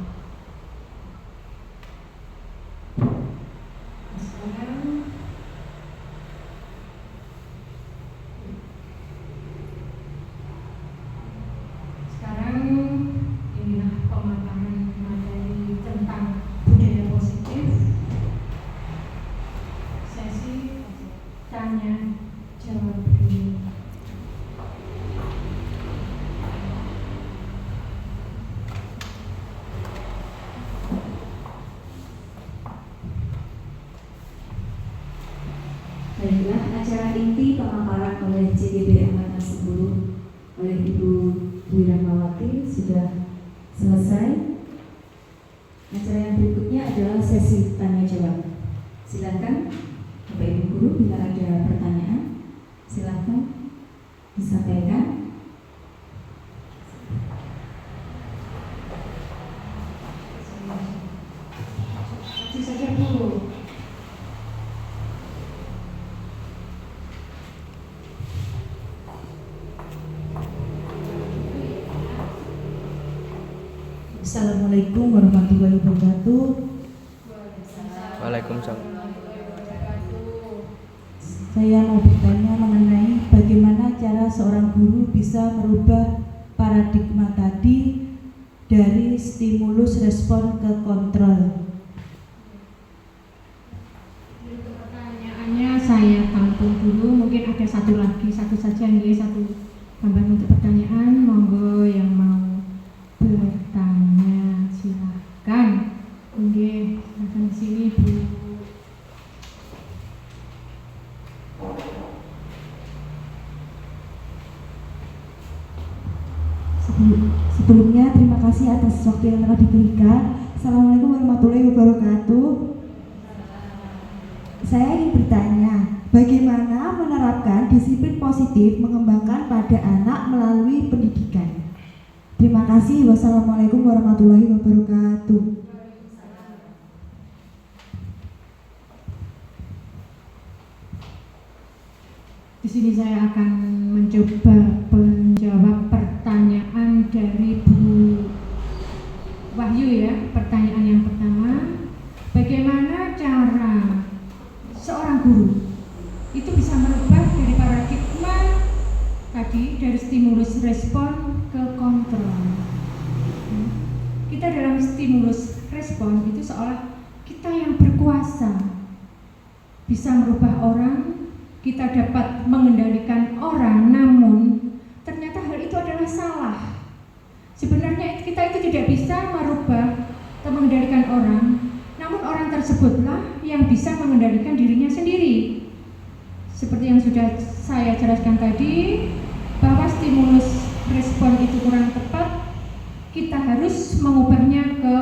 Sekarang inilah pemaparan materi tentang budaya positif. Sesi tanya jawab dulu. Baiklah, acara inti pemaparan oleh CGB Angkatan 10 oleh Ibu Dwi Rahmawati sudah selesai. Acara yang berikutnya adalah sesi tanya jawab. Silakan Bapak Ibu guru, bila ada pertanyaan silakan disampaikan. Maju saja Bu. Assalamualaikum warahmatullahi wabarakatuh. Waalaikumsalam. Saya mau bertanya mengenai bagaimana cara seorang guru bisa merubah paradigma tadi dari stimulus respon ke kontrol. Untuk pertanyaannya saya tampung dulu, mungkin ada satu saja nih, satu tambahan untuk pertanyaan. Monggo yang mau bertanya silahkan. Oke, silakan di sini Bu. Sebelumnya terima kasih atas waktu yang telah diberikan. Assalamualaikum warahmatullahi wabarakatuh. Saya ingin bertanya, bagaimana menerapkan disiplin positif mengembangkan pada anak melalui pendidikan? Terima kasih. Wassalamualaikum warahmatullahi wabarakatuh. Di sini saya akan mencoba menjawab pertanyaan dari Bu Wahyu ya. Pertanyaan yang pertama, bagaimana cara seorang guru itu bisa merubah dari paradigma tadi, dari stimulus respon ke kontrol. Kita dalam stimulus respon itu seolah kita yang berkuasa, bisa merubah orang, kita dapat mengendalikan orang, namun ternyata hal itu adalah salah. Sebenarnya kita itu tidak bisa merubah atau mengendalikan orang, namun orang tersebutlah yang bisa mengendalikan dirinya sendiri. Seperti yang sudah saya jelaskan tadi, bahwa stimulus respon itu kurang tepat, kita harus mengubahnya ke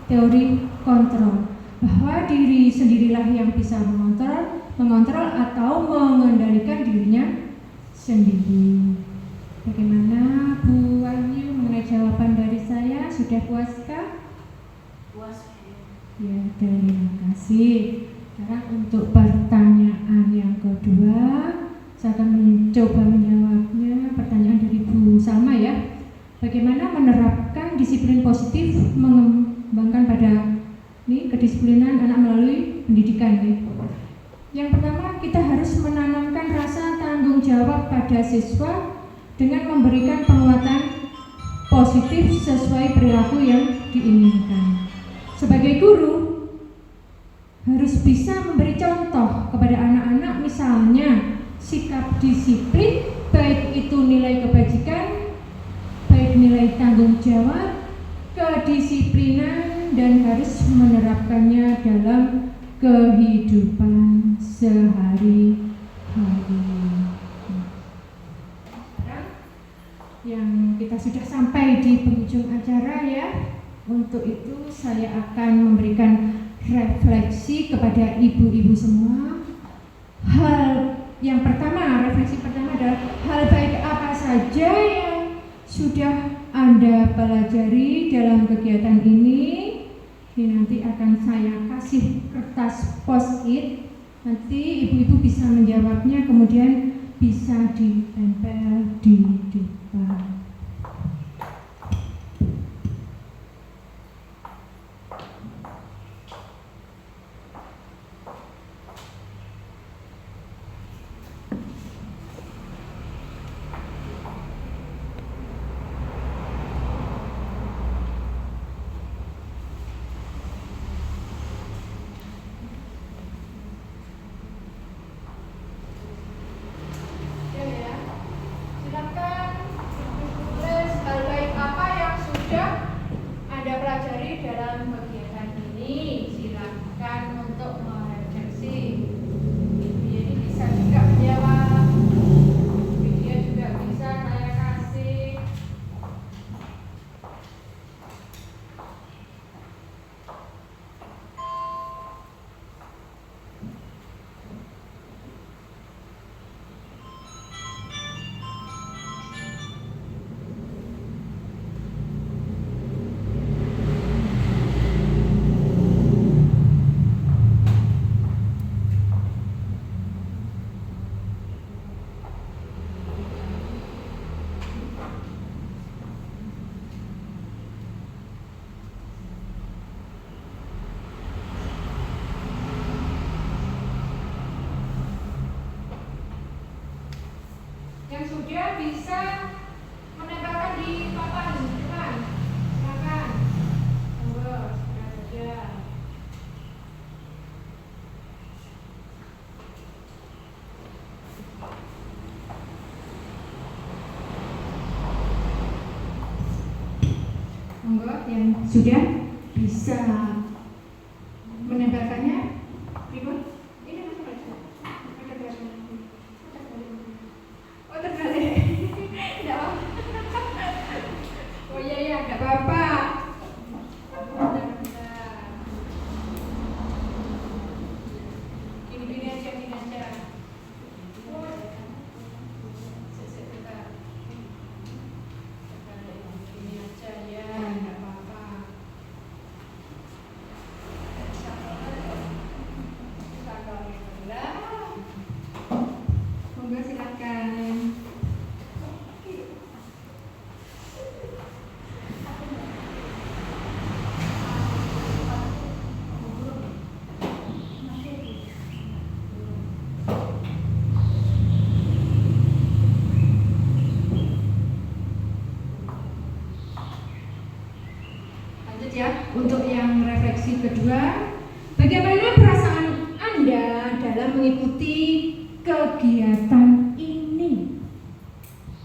teori kontrol, bahwa diri sendirilah yang bisa mengontrol atau mengendalikan dirinya sendiri. Bagaimana Bu Wahyu mengenai jawaban dari saya? Sudah puaskah? Puas. Ya, terima kasih. Sekarang untuk pertanyaan yang kedua, saya akan mencoba menjawabnya. Pertanyaan dari Bu Salma ya. Bagaimana menerapkan disiplin positif mengembangkan pada kedisiplinan anak melalui pendidikan ya. Yang pertama pertama kita harus menanamkan rasa tanggung jawab pada siswa dengan memberikan penguatan positif sesuai perilaku yang diinginkan. Sebagai guru harus bisa memberi contoh kepada anak-anak, misalnya sikap disiplin, baik itu nilai kebajikan, baik nilai tanggung jawab, kedisiplinan, dan harus menerapkannya dalam kehidupan sehari-hari. Yang kita sudah sampai di penghujung acara ya. Untuk itu saya akan memberikan refleksi kepada ibu-ibu semua. Refleksi pertama adalah hal baik apa saja yang sudah Anda pelajari dalam kegiatan ini. Ini nanti akan saya kasih kertas post-it. Nanti ibu-ibu bisa menjawabnya, kemudian bisa ditempel di depan. Yang sudah bisa menempelkan di papan depan, silakan. Monggo, segera saja. Monggo, yang sudah bisa menempelkannya, ibu. Ini masuk aja. Oh terbalik. Tidak apa. Oh iya, tidak apa-apa. Bentar. Gini aja. Gini aja ya, tidak apa-apa. Monggo silakan. Lanjut ya, untuk yang refleksi kedua, bagaimana perasaan Anda dalam mengikuti kegiatan ini?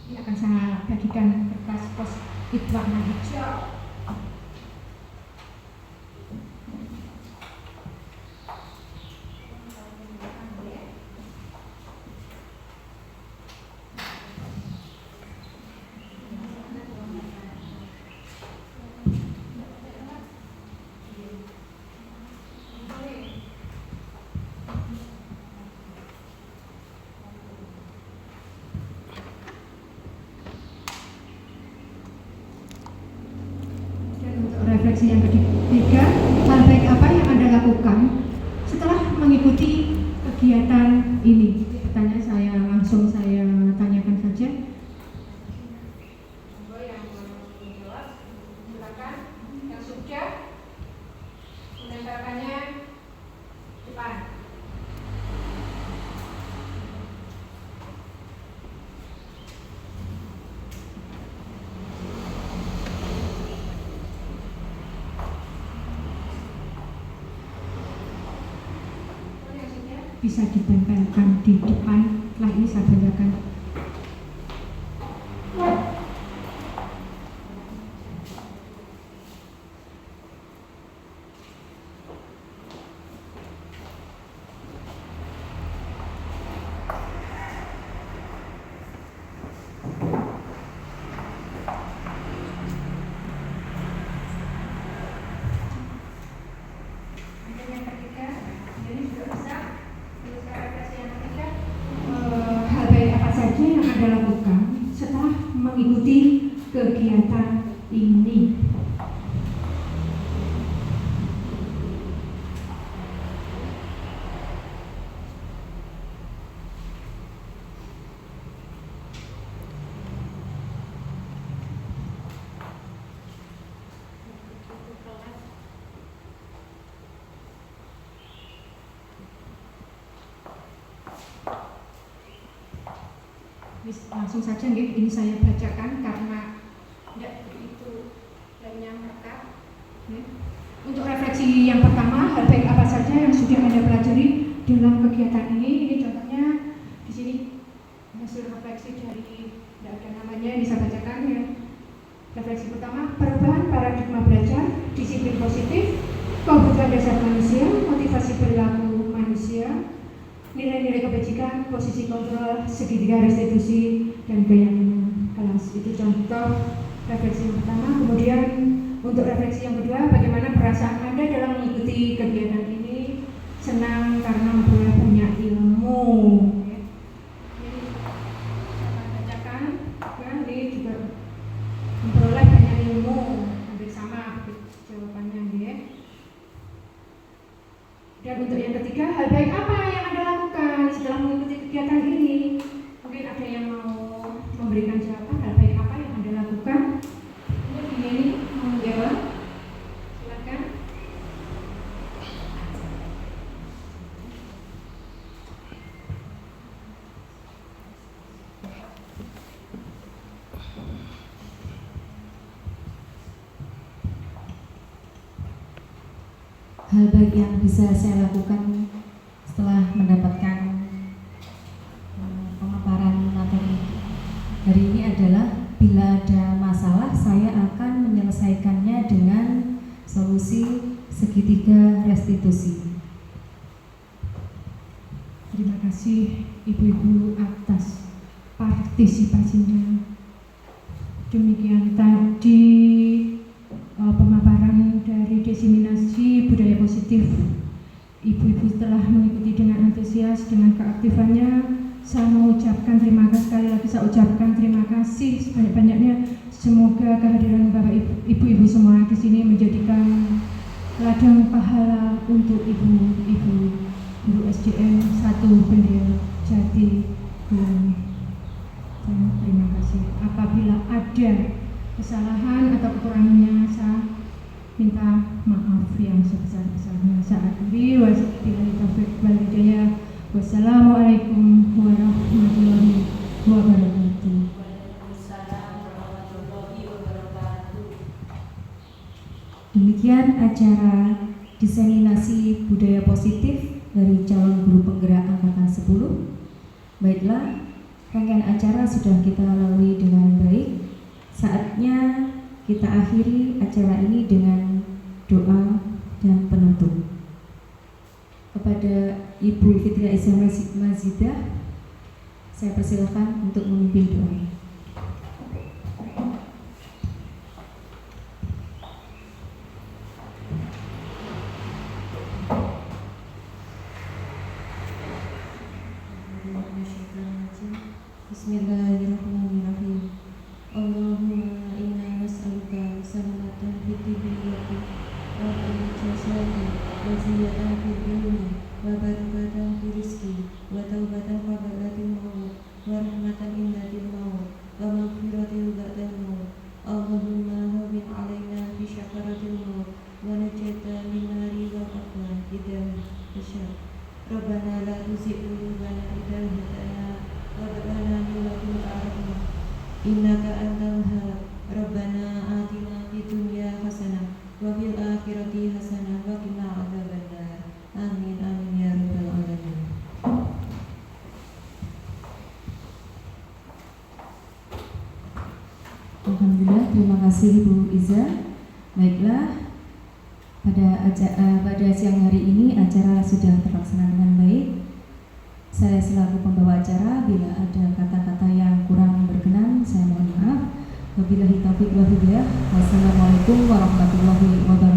Ini akan saya bagikan kertas post-it warna hijau. Refleksi yang ketiga, hal baik apa yang Anda lakukan setelah mengikuti kegiatan ini? Pertanyaan langsung saya tanyakan saja. Yang menjawab, silakan. Yang sudah menempelkannya depan. bisa ditempelkan di depan. Setelah ini saya bacakan. Yang ketiga, ini juga bisa. Terus refleksi yang ketiga, hal baik apa saja yang Anda lakukan setelah mengikuti kegiatan ini? Langsung saja nggih, ini saya bacakan karena tidak begitu lainnya melekat. Untuk refleksi yang pertama, hal baik apa saja yang sudah Anda pelajari dalam kegiatan ini? Ini contohnya di sini hasil refleksi dari, tidak ada namanya, ini saya bacakan ya. Refleksi pertama, perubahan paradigma belajar, disiplin positif, kebutuhan dasar manusia, motivasi perilaku manusia, nilai-nilai kebajikan, posisi kontrol, segitiga restitusi, dan gaya minum kelas. Itu contoh refleksi yang pertama. Kemudian untuk refleksi yang kedua, bagaimana perasaan Anda dalam mengikuti kegiatan ini? Senang karena memperoleh banyak ilmu. Ini saya bacakan, ya, ini juga memperoleh banyak ilmu, hampir sama jawabannya, ya. Dan untuk yang ketiga, hal baik apa yang Anda lakukan setelah mengikuti kegiatan ini? Mungkin ada yang mau memberikan jawaban, hal baik apa yang Anda lakukan? Mungkin ini mau menjawab? Silakan. Hal baik yang bisa saya lakukan setelah mendapatkan pemaparan materi hari ini adalah bila ada masalah saya akan menyelesaikannya dengan solusi segitiga restitusi. Terima kasih Ibu-ibu atas partisipasinya. Demikian tadi pemaparan dari diseminasi budaya positif. Ibu-ibu telah mengikuti dengan antusias, dengan keaktifannya. Saya mau ucapkan terima kasih, sekali lagi saya ucapkan terima kasih sebanyak-banyaknya. Semoga kehadiran Bapak Ibu-ibu semua di sini menjadikan ladang pahala untuk ibu-ibu guru SDN 1 Bendel Jati Gulani. Terima kasih. Apabila ada kesalahan atau kekurangannya, saya minta maaf yang sebesar-besarnya. Saya akhiri, wabillahi taufiq wal hidayah. Wassalamualaikum warahmatullahi wabarakatuh. Demikian acara diseminasi budaya positif dari calon guru penggerak angkatan 10. Baiklah, rangkaian acara sudah kita lalui dengan baik. Saatnya kita akhiri acara ini dengan doa dan penutup. Kepada Ibu Fitria Isa Mazidah, saya persilakan untuk memimpin doa. Bismillahirrahmanirrahim. Allahumma inna nas'aluka salamatan fid dunyati wa fil jasadi wa ziyadatan fil ilmi wa barakatan fil rizqi wa taubatan qablatil maut wa rahmatan indatil maut wa maghfiratil ba'dal maut. Allahumma hawwin 'alaina fi syakaratil maut wa najjata min nari wal aqwan idza tasyad. Rabbana la tuzigh qulubana idza hadaytana wa hab lana min ladunka rahmah innaka antal wahhab. Rabbana atina fid dunya hasanah wa fil akhirati hasanah wa qina adzabannar. Amin amin ya rabbal alamin. Alhamdulillah, terima kasih Ibu Iza. Baiklah, pada siang hari ini acara sudah terlaksana dengan baik. Saya selaku pembawa acara, bila ada kata-kata yang kurang berkenan, saya mohon maaf. Wabillahi taufiq wal hidayah. Wassalamualaikum warahmatullahi wabarakatuh.